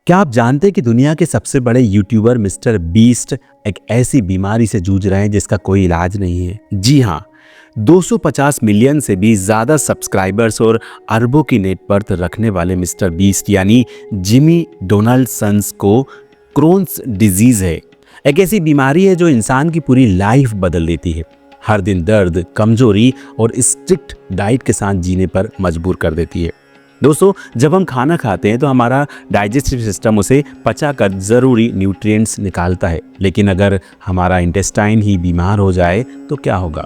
क्या आप जानते हैं कि दुनिया के सबसे बड़े यूट्यूबर मिस्टर बीस्ट एक ऐसी बीमारी से जूझ रहे हैं जिसका कोई इलाज नहीं है? जी हाँ, 250 मिलियन से भी ज़्यादा सब्सक्राइबर्स और अरबों की नेट वर्थ रखने वाले मिस्टर बीस्ट यानी जिमी डोनाल्डसन्स को क्रोन्स डिजीज़ है। एक ऐसी बीमारी है जो इंसान की पूरी लाइफ बदल देती है। हर दिन दर्द, कमजोरी और स्ट्रिक्ट डाइट के साथ जीने पर मजबूर कर देती है। दोस्तों, जब हम खाना खाते हैं तो हमारा डाइजेस्टिव सिस्टम उसे पचाकर ज़रूरी न्यूट्रिएंट्स निकालता है, लेकिन अगर हमारा इंटेस्टाइन ही बीमार हो जाए तो क्या होगा?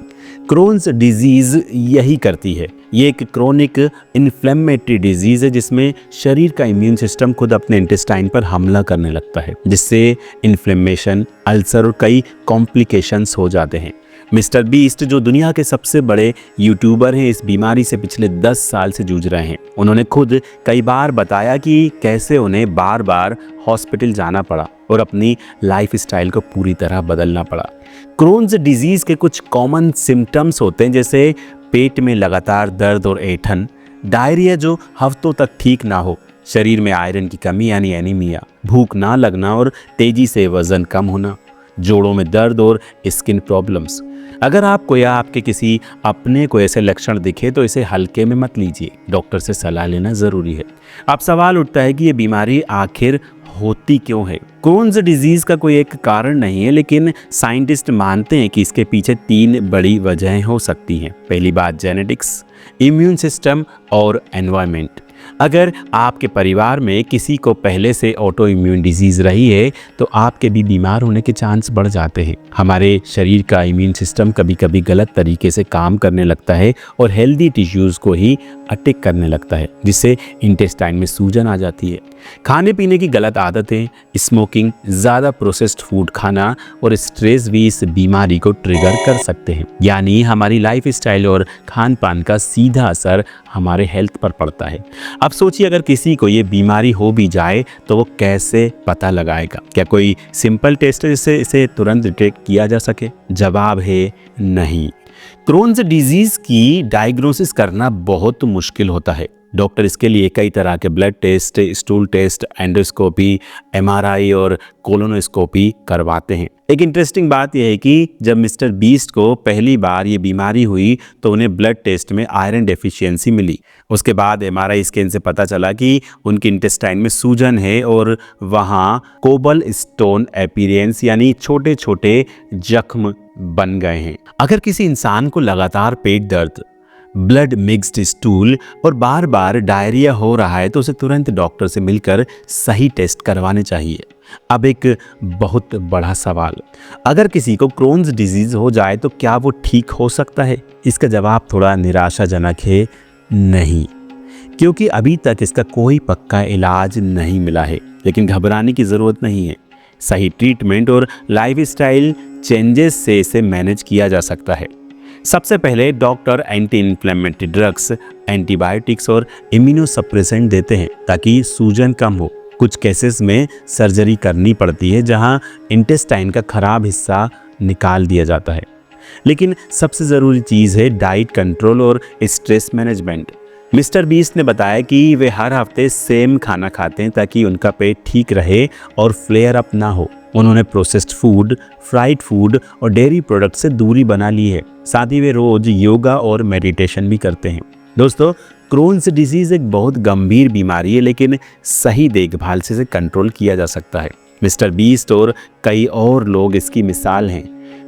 क्रोन्स डिजीज़ यही करती है। ये एक क्रोनिक इन्फ्लेमेटरी डिजीज़ है जिसमें शरीर का इम्यून सिस्टम खुद अपने इंटेस्टाइन पर हमला करने लगता है, जिससे इन्फ्लेमेशन, अल्सर और कई कॉम्प्लिकेशंस हो जाते हैं। मिस्टर बीस्ट जो दुनिया के सबसे बड़े यूट्यूबर हैं, इस बीमारी से पिछले 10 साल से जूझ रहे हैं। उन्होंने खुद कई बार बताया कि कैसे उन्हें बार बार हॉस्पिटल जाना पड़ा और अपनी लाइफ स्टाइल को पूरी तरह बदलना पड़ा। क्रोन्स डिजीज़ के कुछ कॉमन सिम्टम्स होते हैं, जैसे पेट में लगातार दर्द और ऐंठन, डायरिया जो हफ्तों तक ठीक ना हो, शरीर में आयरन की कमी यानी एनीमिया, भूख ना लगना और तेज़ी से वज़न कम होना, जोड़ों में दर्द और स्किन प्रॉब्लम्स। अगर आपको या आपके किसी अपने को ऐसे लक्षण दिखे तो इसे हल्के में मत लीजिए, डॉक्टर से सलाह लेना ज़रूरी है। अब सवाल उठता है कि ये बीमारी आखिर होती क्यों है? क्रोन्स डिजीज़ का कोई एक कारण नहीं है, लेकिन साइंटिस्ट मानते हैं कि इसके पीछे 3 बड़ी वजहें हो सकती हैं। पहली बात जेनेटिक्स, इम्यून सिस्टम और एनवायरनमेंट। अगर आपके परिवार में किसी को पहले से ऑटो इम्यून डिजीज़ रही है तो आपके भी बीमार होने के चांस बढ़ जाते हैं। हमारे शरीर का इम्यून सिस्टम कभी कभी गलत तरीके से काम करने लगता है और हेल्दी टिश्यूज़ को ही अटैक करने लगता है, जिससे इंटेस्टाइन में सूजन आ जाती है। खाने पीने की गलत आदतें, स्मोकिंग, ज़्यादा प्रोसेस्ड फूड खाना और स्ट्रेस भी इस बीमारी को ट्रिगर कर सकते हैं। यानी हमारी लाइफ स्टाइल और खान पान का सीधा असर हमारे हेल्थ पर पड़ता है। अब सोचिए, अगर किसी को ये बीमारी हो भी जाए तो वो कैसे पता लगाएगा? क्या कोई सिंपल टेस्ट है जिससे इसे तुरंत डिटेक्ट किया जा सके? जवाब है नहीं। क्रोन्स डिजीज़ की डायग्नोसिस करना बहुत मुश्किल होता है। डॉक्टर इसके लिए कई तरह के blood test, stool test, endoscopy, MRI और कोलोनोस्कोपी करवाते हैं। एक इंटरेस्टिंग बात यह है कि जब मिस्टर बीस्ट को पहली बार ये बीमारी हुई तो उन्हें ब्लड टेस्ट में आयरन डेफिशिएंसी मिली। उसके बाद एमआरआई स्कैन से पता चला कि उनके इंटेस्टाइन में सूजन है और वहाँ कोबल स्टोन अपीयरेंस यानी छोटे छोटे जख्म बन गए हैं। अगर किसी इंसान को लगातार पेट दर्द, ब्लड मिक्स्ड स्टूल और बार बार डायरिया हो रहा है तो उसे तुरंत डॉक्टर से मिलकर सही टेस्ट करवाने चाहिए। अब एक बहुत बड़ा सवाल, अगर किसी को क्रोन्स डिजीज़ हो जाए तो क्या वो ठीक हो सकता है? इसका जवाब थोड़ा निराशाजनक है, नहीं, क्योंकि अभी तक इसका कोई पक्का इलाज नहीं मिला है। लेकिन घबराने की ज़रूरत नहीं है। सही ट्रीटमेंट और लाइफस्टाइल चेंजेस से इसे मैनेज किया जा सकता है। सबसे पहले doctor anti inflammatory drugs, antibiotics और इम्यूनोसप्रेसेंट देते हैं ताकि सूजन कम हो। कुछ केसेस में सर्जरी करनी पड़ती है जहां इंटेस्टाइन का खराब हिस्सा निकाल दिया जाता है। लेकिन सबसे ज़रूरी चीज़ है डाइट कंट्रोल और स्ट्रेस मैनेजमेंट। मिस्टर बीस्ट ने बताया कि वे हर हफ्ते सेम खाना खाते हैं ताकि उनका पेट ठीक रहे और फ्लेयर अप ना हो। उन्होंने प्रोसेस्ड फूड, फ्राइड फूड और डेयरी प्रोडक्ट से दूरी बना ली है। साथ ही वे रोज़ योगा और मेडिटेशन भी करते हैं। दोस्तों, क्रोन्स डिजीज़ एक बहुत गंभीर बीमारी है, लेकिन सही देखभाल से इसे कंट्रोल किया जा सकता है। मिस्टर बीस्ट और कई और लोग इसकी मिसाल हैं।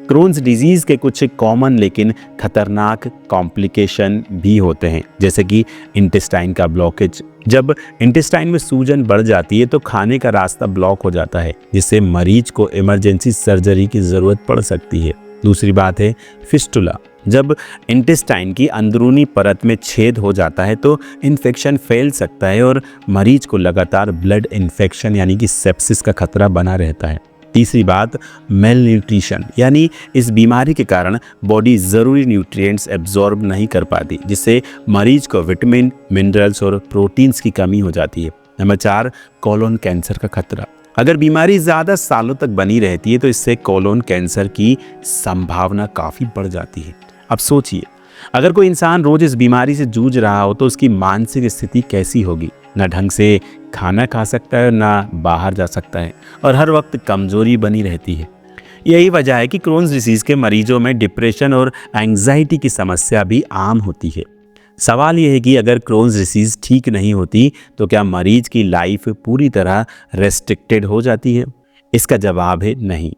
क्रोन्स डिजीज़ के कुछ कॉमन लेकिन खतरनाक कॉम्प्लिकेशन भी होते हैं, जैसे कि इंटेस्टाइन का ब्लॉकेज। जब इंटेस्टाइन में सूजन बढ़ जाती है तो खाने का रास्ता ब्लॉक हो जाता है, जिससे मरीज को इमरजेंसी सर्जरी की ज़रूरत पड़ सकती है। दूसरी बात है फिस्टुला। जब इंटेस्टाइन की अंदरूनी परत में छेद हो जाता है तो इन्फेक्शन फैल सकता है और मरीज को लगातार ब्लड इन्फेक्शन यानी कि सेप्सिस का खतरा बना रहता है। तीसरी बात मेल न्यूट्रिशन, यानी इस बीमारी के कारण बॉडी ज़रूरी न्यूट्रिएंट्स एब्जॉर्ब नहीं कर पाती, जिससे मरीज को विटामिन, मिनरल्स और प्रोटीन्स की कमी हो जाती है। नंबर 4 कोलोन कैंसर का खतरा। अगर बीमारी ज़्यादा सालों तक बनी रहती है तो इससे कोलोन कैंसर की संभावना काफ़ी बढ़ जाती है। अब सोचिए, अगर कोई इंसान रोज़ इस बीमारी से जूझ रहा हो तो उसकी मानसिक स्थिति कैसी होगी? ना ढंग से खाना खा सकता है ना बाहर जा सकता है और हर वक्त कमजोरी बनी रहती है। यही वजह है कि क्रोन्स डिसीज़ के मरीजों में डिप्रेशन और एंग्जाइटी की समस्या भी आम होती है। सवाल यह है कि अगर क्रोन्स डिसीज़ ठीक नहीं होती तो क्या मरीज की लाइफ पूरी तरह रेस्ट्रिक्टेड हो जाती है? इसका जवाब है नहीं।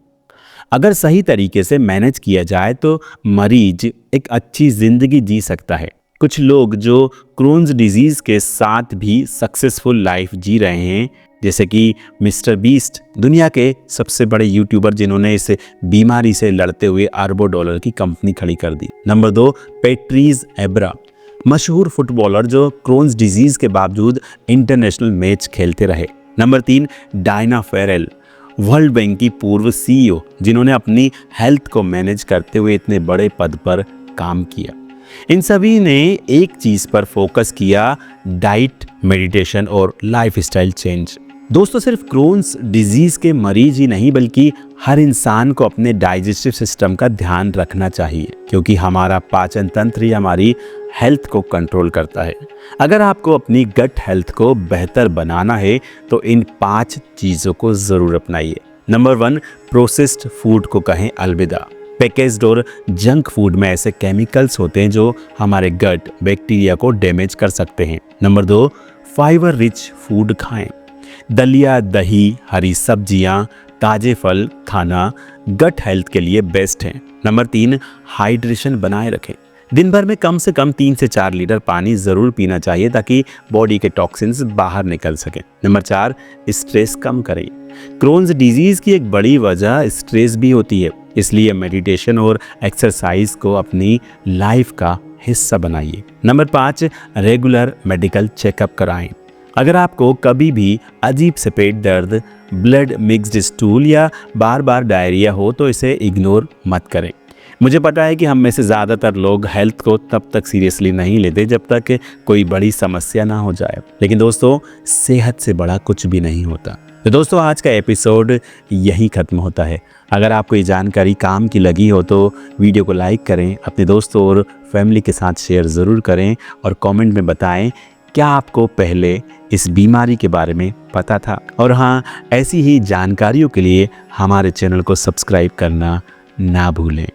अगर सही तरीके से मैनेज किया जाए तो मरीज एक अच्छी ज़िंदगी जी सकता है। कुछ लोग जो क्रोन्स डिजीज़ के साथ भी सक्सेसफुल लाइफ जी रहे हैं, जैसे कि मिस्टर बीस्ट, दुनिया के सबसे बड़े यूट्यूबर जिन्होंने इस बीमारी से लड़ते हुए अरबों डॉलर की कंपनी खड़ी कर दी। नंबर 2, पैट्रिस एब्रा, मशहूर फुटबॉलर जो क्रोन्स डिजीज़ के बावजूद इंटरनेशनल मैच खेलते रहे। नंबर 3, डायना फेरेल, वर्ल्ड बैंक की पूर्व CEO जिन्होंने अपनी हेल्थ को मैनेज करते हुए इतने बड़े पद पर काम किया। इन सभी ने एक चीज़ पर फोकस किया, डाइट, मेडिटेशन और लाइफस्टाइल चेंज। दोस्तों, सिर्फ क्रोन्स डिजीज़ के मरीज ही नहीं बल्कि हर इंसान को अपने डाइजेस्टिव सिस्टम का ध्यान रखना चाहिए, क्योंकि हमारा पाचन तंत्र ही हमारी हेल्थ को कंट्रोल करता है। अगर आपको अपनी गट हेल्थ को बेहतर बनाना है तो इन 5 चीज़ों को ज़रूर अपनाइए। नंबर 1, प्रोसेस्ड फूड को कहें अलविदा। पैकेज्ड और जंक फूड में ऐसे केमिकल्स होते हैं जो हमारे गट बैक्टीरिया को डैमेज कर सकते हैं। नंबर 2, फाइबर रिच फूड खाएं। दलिया, दही, हरी सब्जियां, ताजे फल खाना गट हेल्थ के लिए बेस्ट है। नंबर 3, हाइड्रेशन बनाए रखें। दिन भर में कम से कम 3 से 4 लीटर पानी ज़रूर पीना चाहिए ताकि बॉडी के टॉक्सिन्स बाहर निकल सकें। नंबर 4, स्ट्रेस कम करें। क्रोन्स डिजीज़ की एक बड़ी वजह स्ट्रेस भी होती है, इसलिए मेडिटेशन और एक्सरसाइज को अपनी लाइफ का हिस्सा बनाइए। नंबर 5, रेगुलर मेडिकल चेकअप कराएं। अगर आपको कभी भी अजीब से पेट दर्द, ब्लड मिक्स्ड स्टूल या बार बार डायरिया हो तो इसे इग्नोर मत करें। मुझे पता है कि हम में से ज़्यादातर लोग हेल्थ को तब तक सीरियसली नहीं लेते जब तक कोई बड़ी समस्या ना हो जाए, लेकिन दोस्तों सेहत से बड़ा कुछ भी नहीं होता। तो दोस्तों आज का एपिसोड यहीं ख़त्म होता है। अगर आपको ये जानकारी काम की लगी हो तो वीडियो को लाइक करें, अपने दोस्तों और फैमिली के साथ शेयर ज़रूर करें और कमेंट में बताएं क्या आपको पहले इस बीमारी के बारे में पता था। और हाँ, ऐसी ही जानकारियों के लिए हमारे चैनल को सब्सक्राइब करना ना भूलें।